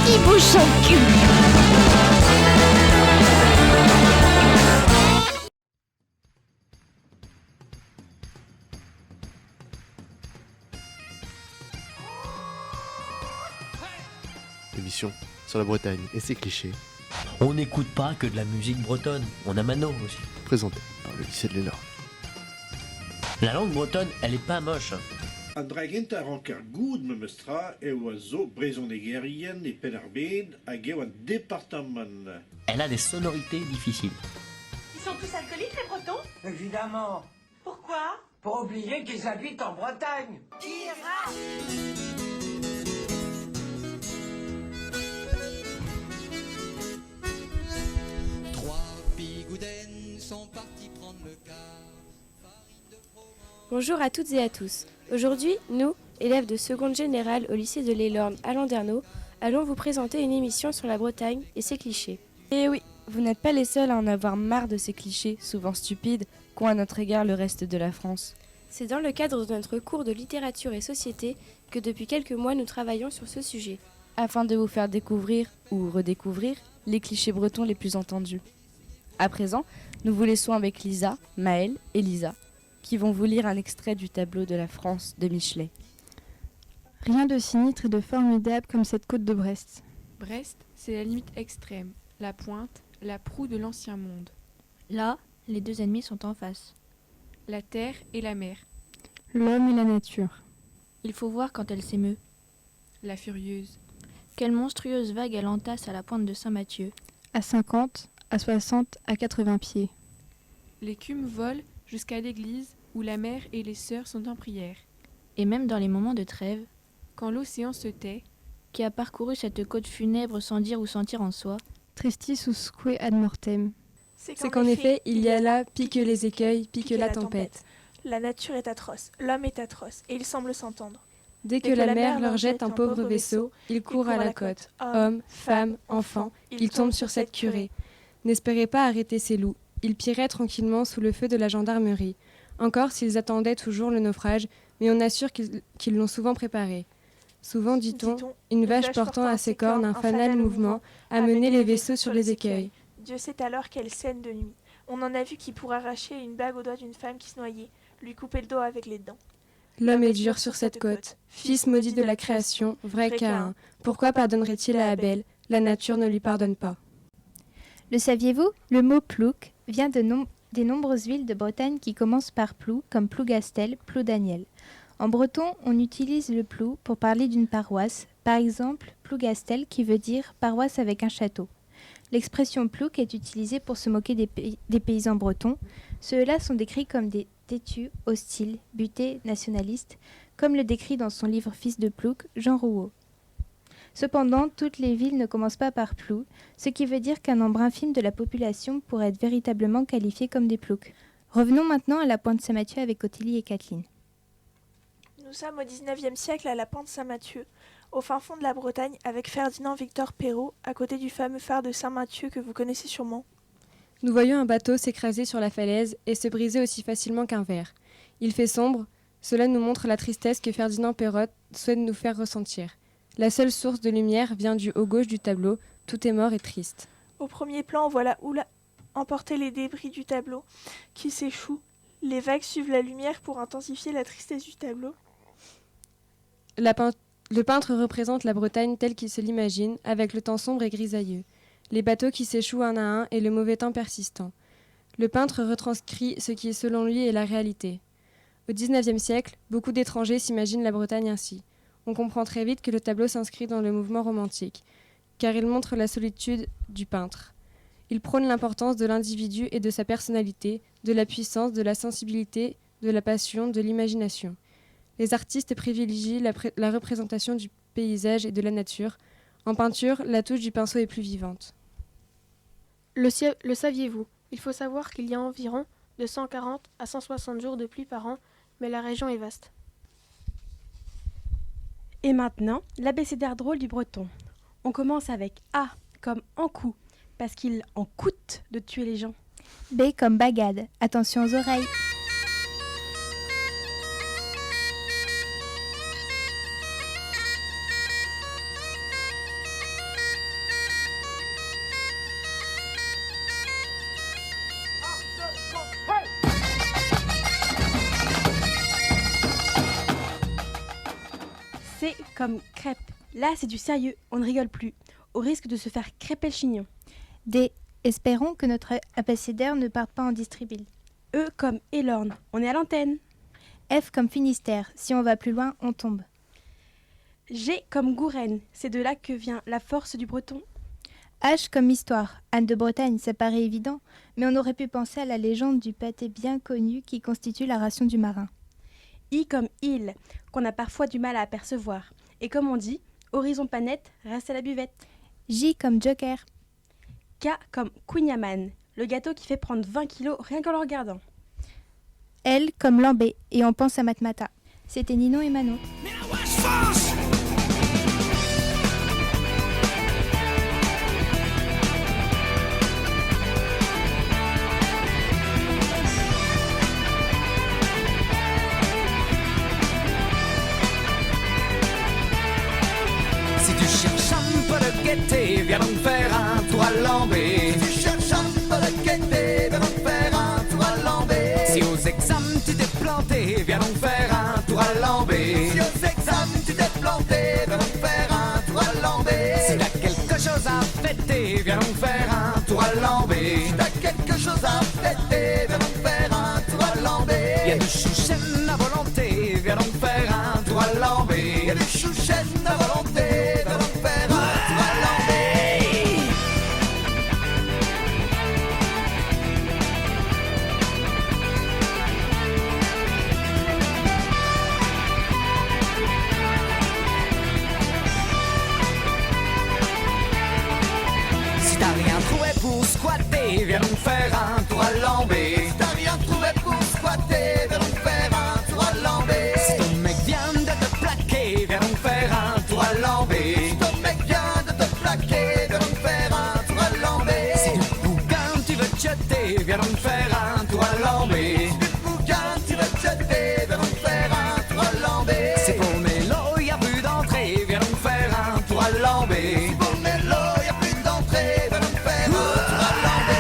qui bouge son cul. Émission sur la Bretagne et ses clichés, On n'écoute pas que de la musique bretonne, on a Manon aussi. présenté par le lycée de l'Élorn. La langue bretonne, elle est pas moche. An dragint a rankar goud me mestra e oiseau brezonegérien et penarbed a geo un département. Elle a des sonorités difficiles. Ils sont tous alcooliques, les Bretons? Évidemment, Pourquoi? pour oublier qu'ils habitent en Bretagne. Trois bigoudaines sont partis prendre le car. Bonjour à toutes et à tous. Aujourd'hui, nous, élèves de seconde générale au lycée de l'Élorn à Landerneau, allons vous présenter une émission sur la Bretagne et ses clichés. Et oui, vous n'êtes pas les seuls à en avoir marre de ces clichés, souvent stupides, qu'ont à notre égard le reste de la France. C'est dans le cadre de notre cours de littérature et société que depuis quelques mois nous travaillons sur ce sujet. Afin de vous faire découvrir ou redécouvrir les clichés bretons les plus entendus. À présent, nous vous laissons avec Lisa, Maëlle et Lisa, qui vont vous lire un extrait du tableau de la France de Michelet. Rien de sinistre et de formidable comme cette côte de Brest. Brest, c'est la limite extrême, la pointe, la proue de l'ancien monde. Là, les deux ennemis sont en face. La terre et la mer, L'homme et la nature. Il faut voir quand elle s'émeut. la furieuse, Quelle monstrueuse vague elle entasse à la pointe de Saint-Mathieu. À 50, à 60, à 80 pieds. l'écume vole jusqu'à l'église où la mère et les sœurs sont en prière. Et même dans les moments de trêve, Quand l'océan se tait, qui a parcouru cette côte funèbre sans dire ou sentir en soi, Tristis usque ad mortem. C'est qu'en effet, il y a là, pique les écueils, pique la tempête. La nature est atroce, l'homme est atroce, et ils semblent s'entendre. Dès que la mer leur jette un pauvre vaisseau, ils courent à la côte. Hommes, femmes, enfants, ils tombent sur cette curée. N'espérez pas arrêter ces loups. Ils pilleraient tranquillement sous le feu de la gendarmerie. Encore s'ils attendaient toujours le naufrage, mais on assure qu'ils l'ont souvent préparé. Souvent, dit-on, une vache portant à ses cornes un fanal mouvement a mené les vaisseaux sur les écueils. Dieu sait alors quelle scène de nuit. On en a vu qui, pour arracher une bague au doigt d'une femme qui se noyait, lui couper le dos avec les dents. L'homme est dur sur cette côte, fils maudit de la création, vrai Caïn. Pourquoi pardonnerait-il à Abel? La nature ne lui pardonne pas. Le saviez-vous? Le mot plouc vient des nombreuses villes de Bretagne qui commencent par plou, comme Plougastel, Ploudaniel. En breton, on utilise le plou pour parler d'une paroisse, par exemple Plougastel qui veut dire paroisse avec un château. L'expression plouc est utilisée pour se moquer des paysans bretons. Ceux-là sont décrits comme des têtus, hostiles, butés, nationalistes, comme le décrit dans son livre Fils de plouc, Jean Rouault. Cependant, toutes les villes ne commencent pas par plou, ce qui veut dire qu'un nombre infime de la population pourrait être véritablement qualifié comme des ploucs. Revenons maintenant à la pointe Saint-Mathieu avec Ottilie et Kathleen. Nous sommes au XIXe siècle à la Pointe Saint-Mathieu, au fin fond de la Bretagne, avec Ferdinand Victor Perrault, à côté du fameux phare de Saint-Mathieu que vous connaissez sûrement. Nous voyons un bateau s'écraser sur la falaise et se briser aussi facilement qu'un verre. Il fait sombre, cela nous montre la tristesse que Ferdinand Perrault souhaite nous faire ressentir. La seule source de lumière vient du haut gauche du tableau, tout est mort et triste. Au premier plan, on voit la houle emporter les débris du tableau qui s'échouent. Les vagues suivent la lumière pour intensifier la tristesse du tableau. Le peintre représente la Bretagne telle qu'il se l'imagine, avec le temps sombre et grisailleux, les bateaux qui s'échouent un à un et le mauvais temps persistant. Le peintre retranscrit ce qui selon lui est la réalité. Au XIXe siècle, beaucoup d'étrangers s'imaginent la Bretagne ainsi. On comprend très vite que le tableau s'inscrit dans le mouvement romantique, car il montre la solitude du peintre. Il prône l'importance de l'individu et de sa personnalité, de la puissance, de la sensibilité, de la passion, de l'imagination. Les artistes privilégient la représentation du paysage et de la nature. En peinture, la touche du pinceau est plus vivante. Le saviez-vous? Il faut savoir qu'il y a environ de 140 à 160 jours de pluie par an, mais la région est vaste. Et maintenant, l'abécédaire drôle du breton. On commence avec A comme en coup, parce qu'il en coûte de tuer les gens. B comme bagade, attention aux oreilles. C comme crêpe. Là, c'est du sérieux, on ne rigole plus, au risque de se faire crêper le chignon. D. Espérons que notre abécédaire ne parte pas en distribile. E comme élorne, on est à l'antenne. F comme Finistère, si on va plus loin, on tombe. G comme Gourenne, c'est de là que vient la force du breton. H comme Histoire, Anne de Bretagne, ça paraît évident, mais on aurait pu penser à la légende du pâté bien connu qui constitue la ration du marin. I comme île, qu'on a parfois du mal à apercevoir. Et comme on dit, horizon pas net, reste à la buvette. J comme Joker. K comme Queen, le gâteau qui fait prendre 20 kilos rien qu'en le regardant. L comme Lambé, et on pense à Matmata. C'était Ninon et Manon. Si tu cherches un peu de gaieté, viens donc faire un tour à Lambé. Si tu cherches un peu de gaieté, viens donc faire un tour à Lambé. Si aux examens tu t'es planté, viens donc faire un tour à Lambé. Si aux examens tu t'es planté, viens donc faire un tour à Lambé. Si t'as quelque chose à fêter, viens donc faire un tour à Lambé. Si t'as quelque chose à fêter, viens donc faire un tour à Lambé. Y'a du chouchen à volonté, viens donc faire un tour à Lambé. Y'a du chouchen à volonté. Viens donc faire un tour à Lambé. Si t'as rien trouvé pour squatter, viens donc faire un tour à Lambé. Si ton mec vient de te plaquer, viens donc faire un tour à Lambé. Si ton mec vient de te plaquer, viens donc faire un tour à Lambé. Si du bouquin tu veux te jeter, viens donc faire un tour à Lambé. Si du bouquin tu veux te jeter, viens donc faire un tour à Lambé. Si pour Mélo y'a plus d'entrée, viens donc faire un tour à Lambé. Si pour Mélo y'a plus d'entrée, viens donc faire un tour à Lambé.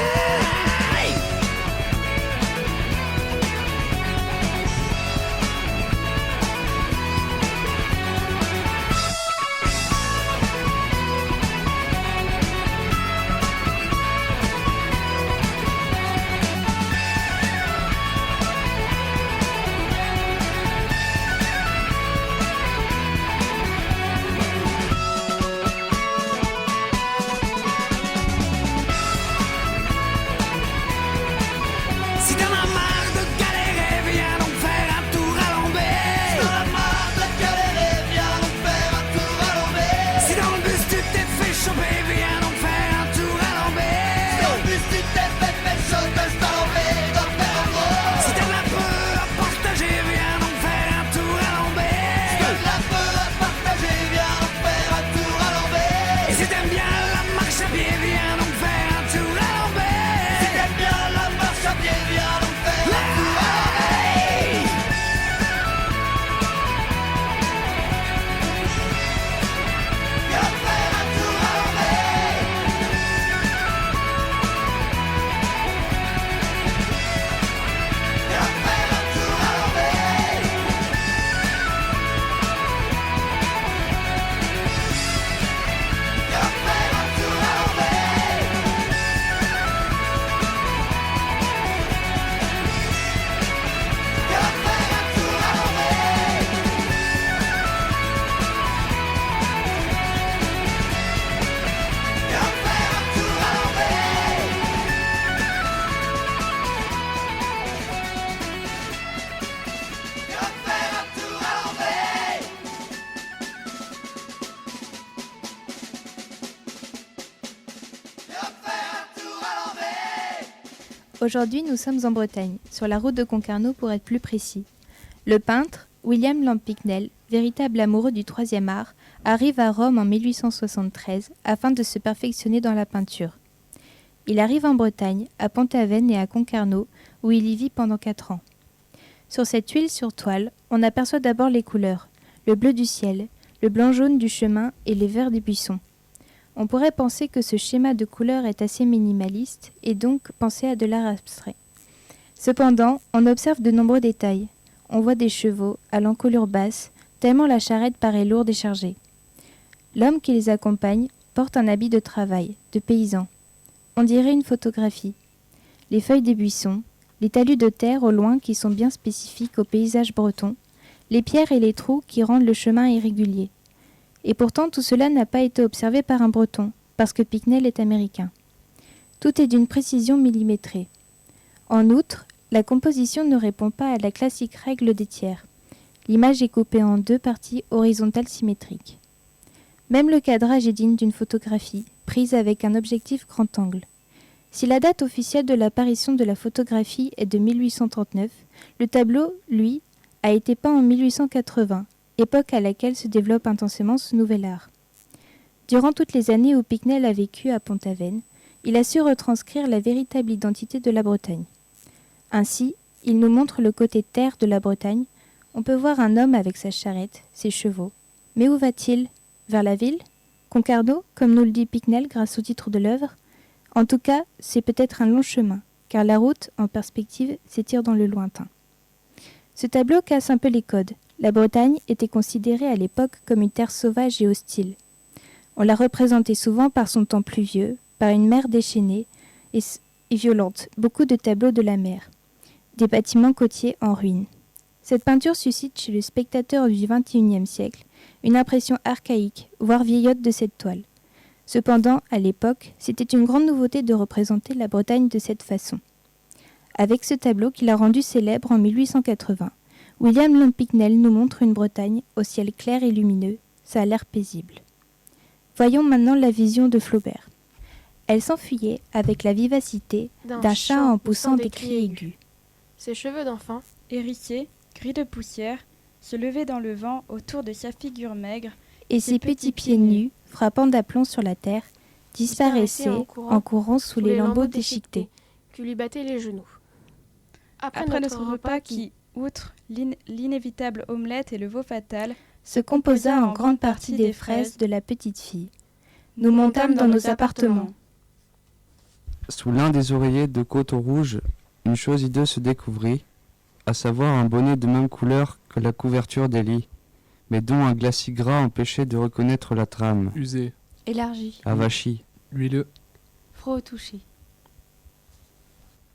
Aujourd'hui, nous sommes en Bretagne, sur la route de Concarneau pour être plus précis. Le peintre, William Lampignel, véritable amoureux du troisième art, arrive à Rome en 1873 afin de se perfectionner dans la peinture. Il arrive en Bretagne, à Pont-Aven et à Concarneau, où il y vit pendant 4 ans. Sur cette huile sur toile, on aperçoit d'abord les couleurs, le bleu du ciel, le blanc-jaune du chemin et les verts des buissons. On pourrait penser que ce schéma de couleurs est assez minimaliste et donc penser à de l'art abstrait. Cependant, on observe de nombreux détails. On voit des chevaux à l'encolure basse, tellement la charrette paraît lourde et chargée. L'homme qui les accompagne porte un habit de travail, de paysan. On dirait une photographie. Les feuilles des buissons, les talus de terre au loin qui sont bien spécifiques au paysage breton, les pierres et les trous qui rendent le chemin irrégulier. Et pourtant tout cela n'a pas été observé par un breton, parce que Pinckney est américain. Tout est d'une précision millimétrée. En outre, la composition ne répond pas à la classique règle des tiers. L'image est coupée en 2 parties horizontales symétriques. Même le cadrage est digne d'une photographie, prise avec un objectif grand angle. Si la date officielle de l'apparition de la photographie est de 1839, le tableau, lui, a été peint en 1880, époque à laquelle se développe intensément ce nouvel art. Durant toutes les années où Pinckney a vécu à Pont-Aven, il a su retranscrire la véritable identité de la Bretagne. Ainsi, il nous montre le côté terre de la Bretagne. On peut voir un homme avec sa charrette, ses chevaux. Mais où va-t-il ? Vers la ville ? Concarneau, comme nous le dit Pinckney grâce au titre de l'œuvre ? En tout cas, c'est peut-être un long chemin, car la route, en perspective, s'étire dans le lointain. Ce tableau casse un peu les codes. La Bretagne était considérée à l'époque comme une terre sauvage et hostile. On la représentait souvent par son temps pluvieux, par une mer déchaînée et violente, beaucoup de tableaux de la mer, des bâtiments côtiers en ruine. Cette peinture suscite chez le spectateur du XXIe siècle une impression archaïque, voire vieillotte de cette toile. Cependant, à l'époque, c'était une grande nouveauté de représenter la Bretagne de cette façon. Avec ce tableau qu'il a rendu célèbre en 1880, William Lyon Pinckney nous montre une Bretagne au ciel clair et lumineux, ça a l'air paisible. Voyons maintenant la vision de Flaubert. Elle s'enfuyait avec la vivacité d'un chat en poussant des cris aigus. Ses cheveux d'enfant, hérissés, gris de poussière, se levaient dans le vent autour de sa figure maigre, et ses petits pieds nus, frappant d'aplomb sur la terre, disparaissaient en courant sous les lambeaux déchiquetés, qui lui battaient les genoux. Après notre repas qui, outre l'inévitable omelette et le veau fatal, se composa en grande partie des fraises de la petite fille. Nous montâmes dans nos appartements. Sous l'un des oreillers de Coteau Rouge, une chose hideuse se découvrit, à savoir un bonnet de même couleur que la couverture des lits, mais dont un glacis gras empêchait de reconnaître la trame. Usé. Élargi. Avachi. Huileux. Froid au toucher.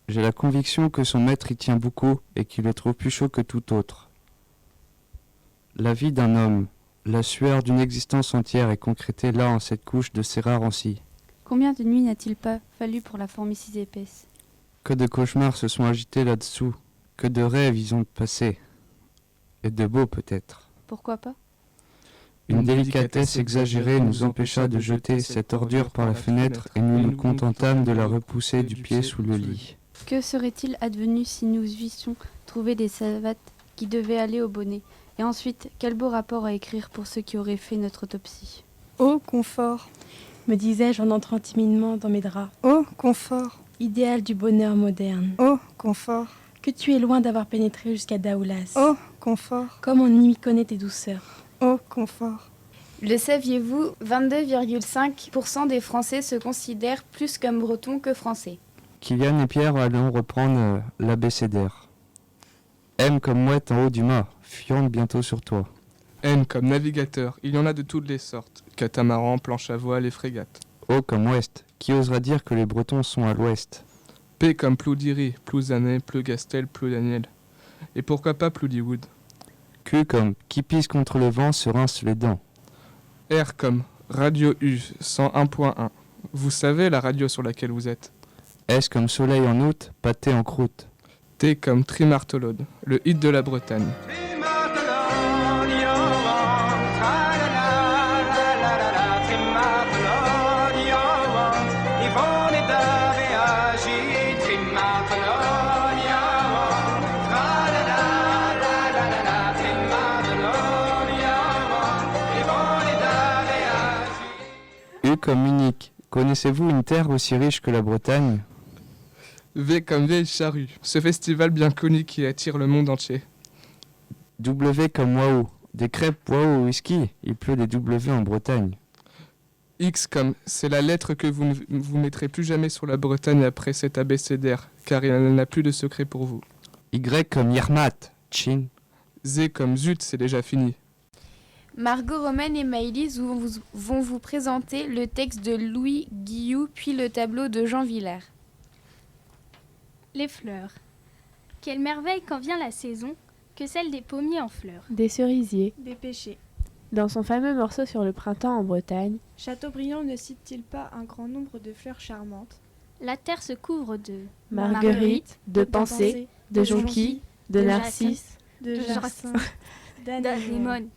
J'ai la conviction que son maître y tient beaucoup et qu'il le trouve plus chaud que tout autre. La vie d'un homme, la sueur d'une existence entière est concrétée là en cette couche de ces rares ancilles. Combien de nuits n'a-t-il pas fallu pour la former si épaisse ? Que de cauchemars se sont agités là-dessous, que de rêves ils ont passé, et de beaux peut-être. Pourquoi pas ? Une délicatesse exagérée nous empêcha de jeter cette ordure par la fenêtre et nous nous contentâmes de la repousser du pied sous le lit. Que serait-il advenu si nous eussions trouvé des savates qui devaient aller au bonnet ? Et ensuite, quel beau rapport à écrire pour ceux qui auraient fait notre autopsie. Ô confort, me disais-je en entrant timidement dans mes draps. Ô confort, idéal du bonheur moderne. Ô confort, que tu es loin d'avoir pénétré jusqu'à Daoulas. Ô confort, comme on y connaît tes douceurs. Ô confort. Le saviez-vous, 22,5% des Français se considèrent plus comme bretons que français. Kylian et Pierre allons reprendre l'abécédaire. M comme mouette en haut du mât, fiante bientôt sur toi. N comme navigateur, il y en a de toutes les sortes. Catamaran, planche à voile et frégate. O comme ouest, qui osera dire que les Bretons sont à l'ouest. P comme Ploudiri, Plouzané, Plougastel, Ploudaniel. Et pourquoi pas Ploudiwood. Q comme qui pisse contre le vent se rince les dents. R comme Radio U 101.1. Vous savez la radio sur laquelle vous êtes. S comme soleil en août, pâté en croûte. T comme Trimartolode, le hit de la Bretagne. U comme unique. Connaissez-vous une terre aussi riche que la Bretagne ? V comme vieille charrue, ce festival bien connu qui attire le monde entier. W comme waouh, des crêpes waouh au whisky, il pleut des W en Bretagne. X comme c'est la lettre que vous ne vous mettrez plus jamais sur la Bretagne après cet abécédaire, car il n'a plus de secret pour vous. Y comme Yermat, Chin. Z comme zut, c'est déjà fini. Margot, Romaine et Maëlys vont vous présenter le texte de Louis Guillou, puis le tableau de Jean Villard. Les fleurs. Quelle merveille quand vient la saison, que celle des pommiers en fleurs. Des cerisiers. Des pêchers. Dans son fameux morceau sur le printemps en Bretagne, Chateaubriand ne cite-t-il pas un grand nombre de fleurs charmantes? La terre se couvre de marguerites, de pensées, de jonquilles, de narcisses, de jacinthes, d'anémones,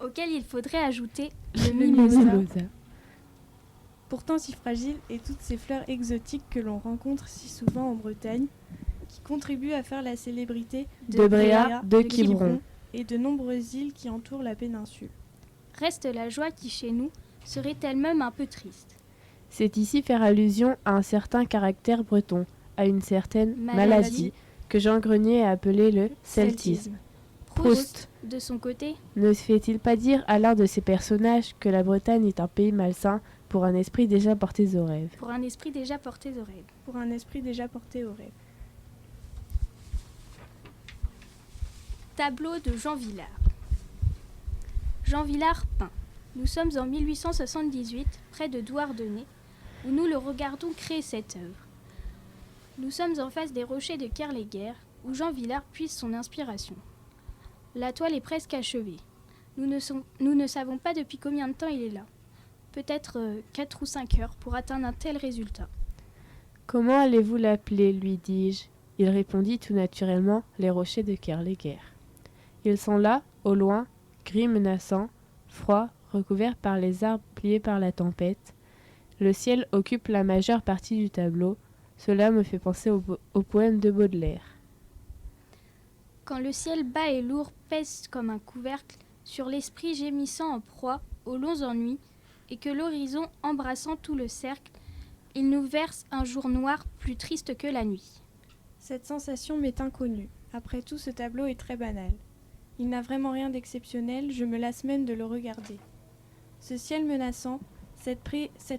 auquel il faudrait ajouter le mimosa. Pourtant si fragile et toutes ces fleurs exotiques que l'on rencontre si souvent en Bretagne, qui contribuent à faire la célébrité de Bréa, de Quiberon et de nombreuses îles qui entourent la péninsule. Reste la joie qui, chez nous, serait elle-même un peu triste. C'est ici faire allusion à un certain caractère breton, à une certaine maladie que Jean Grenier a appelée le celtisme. Proust, de son côté, ne se fait-il pas dire à l'un de ses personnages que la Bretagne est un pays malsain pour un esprit déjà porté aux rêves? Pour un esprit déjà porté aux rêves. Pour un esprit déjà porté aux rêves. Tableau de Jean Villard. Jean Villard peint. Nous sommes en 1878, près de Douarnenez, où nous le regardons créer cette œuvre. Nous sommes en face des rochers de Kerléguer, où Jean Villard puise son inspiration. La toile est presque achevée. Nous ne savons pas depuis combien de temps il est là. Peut-être 4 ou 5 heures pour atteindre un tel résultat. Comment allez-vous l'appeler, lui dis-je. Il répondit tout naturellement, les rochers de Kerléguer. Ils sont là, au loin, gris menaçants, froids, recouverts par les arbres pliés par la tempête. Le ciel occupe la majeure partie du tableau. Cela me fait penser au poème de Baudelaire. Quand le ciel bas et lourd pèse comme un couvercle sur l'esprit gémissant en proie aux longs ennuis, et que l'horizon embrassant tout le cercle, il nous verse un jour noir plus triste que la nuit. Cette sensation m'est inconnue. Après tout, ce tableau est très banal. Il n'a vraiment rien d'exceptionnel, je me lasse même de le regarder. Ce ciel menaçant, cette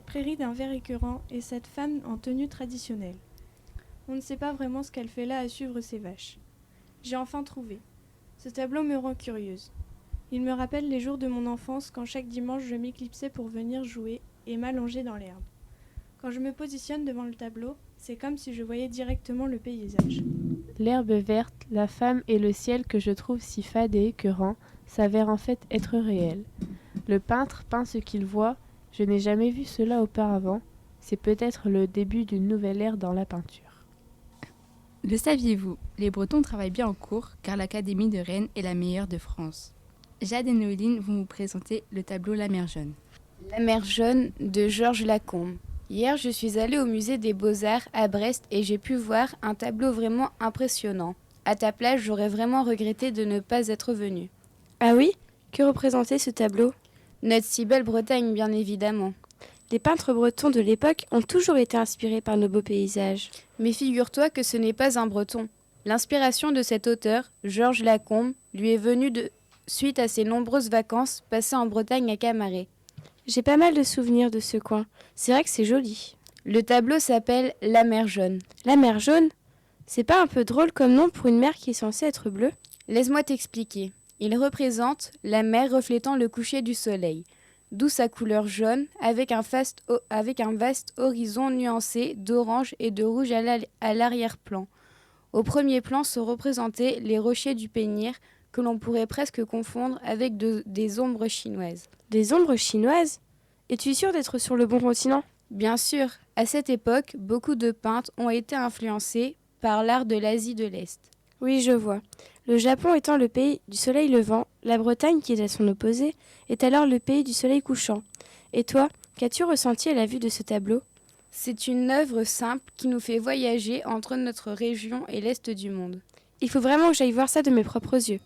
prairie d'un vert écœurant et cette femme en tenue traditionnelle. On ne sait pas vraiment ce qu'elle fait là à suivre ses vaches. J'ai enfin trouvé. Ce tableau me rend curieuse. Il me rappelle les jours de mon enfance quand chaque dimanche je m'éclipsais pour venir jouer et m'allonger dans l'herbe. Quand je me positionne devant le tableau, c'est comme si je voyais directement le paysage. L'herbe verte, la femme et le ciel que je trouve si fade et écœurant s'avèrent en fait être réels. Le peintre peint ce qu'il voit, je n'ai jamais vu cela auparavant, c'est peut-être le début d'une nouvelle ère dans la peinture. Le saviez-vous? Les Bretons travaillent bien en cours car l'Académie de Rennes est la meilleure de France. Jade et Noéline vont vous présenter le tableau La mer jaune. La mer jaune de Georges Lacombe. Hier, je suis allée au musée des Beaux-Arts à Brest et j'ai pu voir un tableau vraiment impressionnant. À ta place, j'aurais vraiment regretté de ne pas être venue. Ah oui? Que représentait ce tableau? Notre si belle Bretagne, bien évidemment. Les peintres bretons de l'époque ont toujours été inspirés par nos beaux paysages. Mais figure-toi que ce n'est pas un breton. L'inspiration de cet auteur, Georges Lacombe, lui est venue suite à ses nombreuses vacances passées en Bretagne à Camaret. J'ai pas mal de souvenirs de ce coin. C'est vrai que c'est joli. Le tableau s'appelle La mer jaune. La mer jaune? C'est pas un peu drôle comme nom pour une mer qui est censée être bleue? Laisse-moi t'expliquer. Il représente la mer reflétant le coucher du soleil, d'où sa couleur jaune, avec un vaste horizon nuancé d'orange et de rouge à l'arrière-plan. Au premier plan sont représentés les rochers du Pénir, que l'on pourrait presque confondre avec des ombres chinoises. Des ombres chinoises? Es-tu sûre d'être sur le bon continent? Bien sûr. À cette époque, beaucoup de peintres ont été influencés par l'art de l'Asie de l'Est. Oui, je vois. Le Japon étant le pays du soleil levant, la Bretagne, qui est à son opposé, est alors le pays du soleil couchant. Et toi, qu'as-tu ressenti à la vue de ce tableau? C'est une œuvre simple qui nous fait voyager entre notre région et l'Est du monde. Il faut vraiment que j'aille voir ça de mes propres yeux.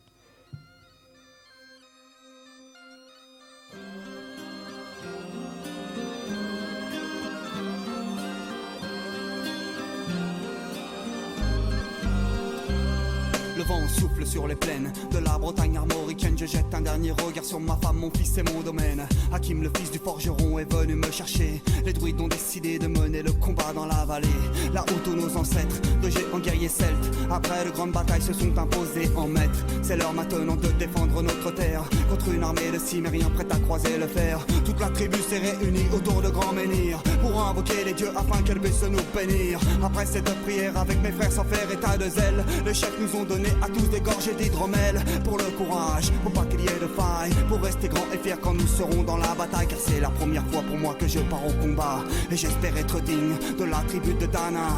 Le vent souffle sur les plaines de la Bretagne armoricaine. je jette un dernier regard sur ma femme, mon fils et mon domaine. Hakim, le fils du forgeron, est venu me chercher. Les druides ont décidé de mener le combat dans la vallée, là où tous nos ancêtres, de géants guerriers celtes, après de grandes batailles se sont imposés en maîtres. C'est l'heure maintenant de défendre notre terre contre une armée de Cimériens prête à croiser le fer. Toute la tribu s'est réunie autour de grands menhirs pour invoquer les dieux afin qu'elle puisse nous bénir. Après cette prière avec mes frères sans faire état de zèle, les chefs nous ont donné à tous des gorgées d'hydromel. Pour le courage, pour pas qu'il y ait de faille, pour rester grand et fier quand nous serons dans la bataille. Car c'est la première fois pour moi que je pars au combat, et j'espère être digne de la tribu de Dana.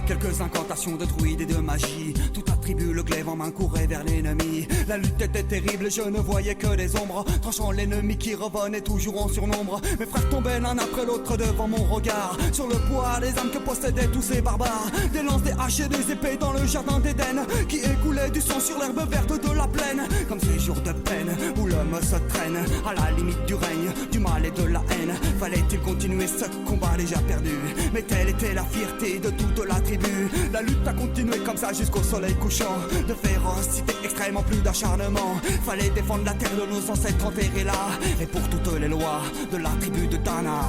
Quelques incantations de druides et de magie, toute la tribu le glaive en main courait vers l'ennemi. La lutte était terrible, je ne voyais que des ombres, tranchant l'ennemi qui revenait toujours en surnombre. Mes frères tombaient l'un après l'autre devant mon regard, sur le poids des âmes que possédaient tous ces barbares. Des lances, des haches et des épées dans le jardin d'Éden, qui écoulait du sang sur l'herbe verte de la plaine. Comme ces jours de peine où l'homme se traîne à la limite du règne, du mal et de la haine. Fallait-il continuer ce combat déjà perdu? Mais telle était la fierté de toute la tribu. La lutte a continué comme ça jusqu'au soleil couchant. De férocité extrêmement, plus d'acharnement. Fallait défendre la terre de nos ancêtres enterrés là, et pour toutes les lois de la tribu de Dana.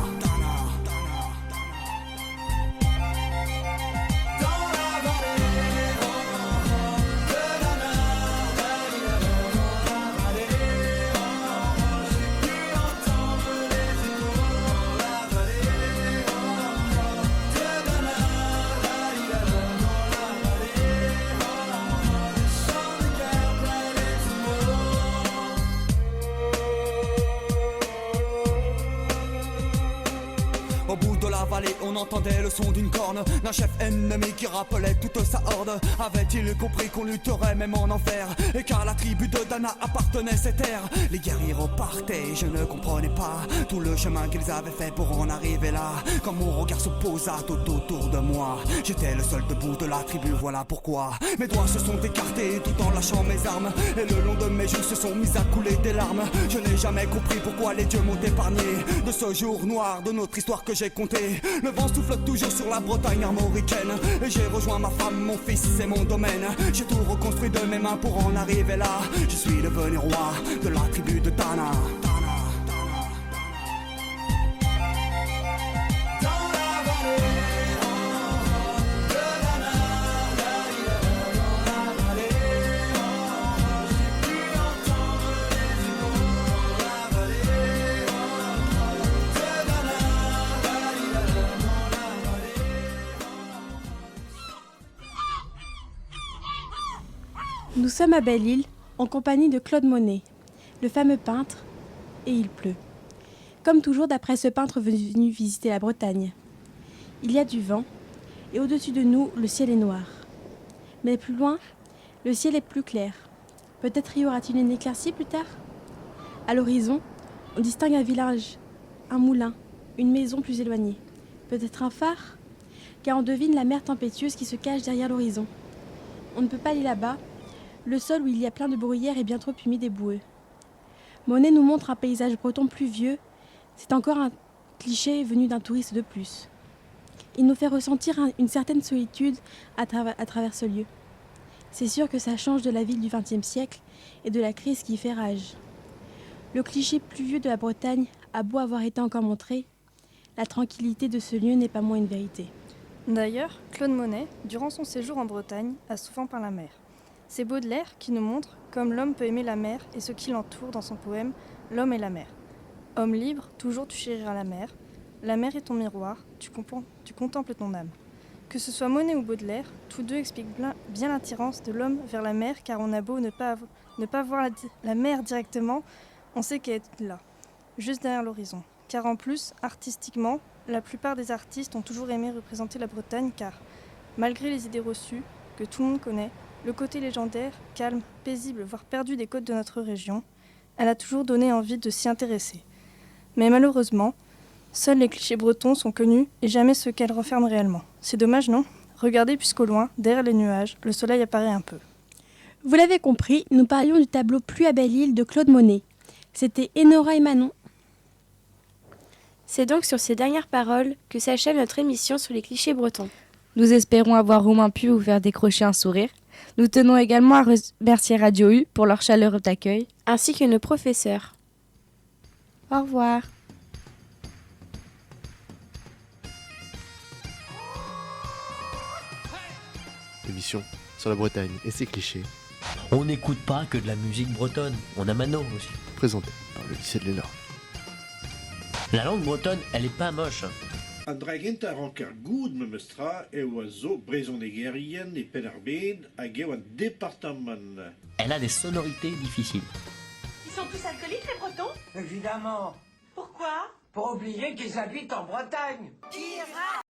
On entendait le son d'une corne d'un chef ennemi qui rappelait toute sa horde. Avait-il compris qu'on lutterait même en enfer, et qu'à la tribu de Dana appartenait cette terre? Les guerriers repartaient, je ne comprenais pas tout le chemin qu'ils avaient fait pour en arriver là. Quand mon regard se posa tout autour de moi, j'étais le seul debout de la tribu, voilà pourquoi mes doigts se sont écartés tout en lâchant mes armes, et le long de mes joues se sont mis à couler des larmes. Je n'ai jamais compris pourquoi les dieux m'ont épargné de ce jour noir de notre histoire que j'ai compté. Le vent souffle toujours sur la Bretagne armoricaine, et j'ai rejoint ma femme, mon fils et mon domaine. J'ai tout reconstruit de mes mains pour en arriver là. Je suis devenu roi de la tribu de Dana. Nous sommes à Belle-Île, en compagnie de Claude Monet, le fameux peintre, et il pleut. Comme toujours d'après ce peintre venu visiter la Bretagne. Il y a du vent, et au-dessus de nous, le ciel est noir. Mais plus loin, le ciel est plus clair. Peut-être y aura-t-il une éclaircie plus tard? À l'horizon, on distingue un village, un moulin, une maison plus éloignée. Peut-être un phare? Car on devine la mer tempétueuse qui se cache derrière l'horizon. On ne peut pas aller là-bas. Le sol où il y a plein de bruyères est bien trop humide et boueux. Monet nous montre un paysage breton pluvieux. C'est encore un cliché venu d'un touriste de plus. Il nous fait ressentir une certaine solitude à travers ce lieu. C'est sûr que ça change de la ville du XXe siècle et de la crise qui y fait rage. Le cliché pluvieux de la Bretagne a beau avoir été encore montré, la tranquillité de ce lieu n'est pas moins une vérité. D'ailleurs, Claude Monet, durant son séjour en Bretagne, a souvent peint la mer. C'est Baudelaire qui nous montre comme l'homme peut aimer la mer et ce qui l'entoure dans son poème « L'homme et la mer ». Homme libre, toujours tu chériras la mer est ton miroir, tu contemples ton âme. Que ce soit Monet ou Baudelaire, tous deux expliquent bien l'attirance de l'homme vers la mer, car on a beau ne pas voir la mer directement, on sait qu'elle est là, juste derrière l'horizon. Car en plus, artistiquement, la plupart des artistes ont toujours aimé représenter la Bretagne, car malgré les idées reçues que tout le monde connaît, Le côté légendaire, calme, paisible, voire perdu des côtes de notre région, elle a toujours donné envie de s'y intéresser. Mais malheureusement, seuls les clichés bretons sont connus et jamais ceux qu'elle renferme réellement. C'est dommage, non ? Regardez puisqu'au loin, derrière les nuages, le soleil apparaît un peu. Vous l'avez compris, nous parlions du tableau Pluie à Belle-Île de Claude Monet. C'était Enora et Manon. C'est donc sur ces dernières paroles que s'achève notre émission sur les clichés bretons. Nous espérons avoir au moins pu vous faire décrocher un sourire. Nous tenons également à remercier Radio U pour leur chaleureux accueil, ainsi que nos professeurs. Au revoir. Émission sur la Bretagne et ses clichés. On n'écoute pas que de la musique bretonne, on a Manon aussi. Présenté par le lycée de l'Élan. La langue bretonne, elle est pas moche. An dragint a rankar goud me mestra e oiseau brezonegérien et penarbed a geo un département. Elle a des sonorités difficiles. Ils sont tous alcooliques, les Bretons? Évidemment. Pourquoi? Pour oublier qu'ils habitent en Bretagne.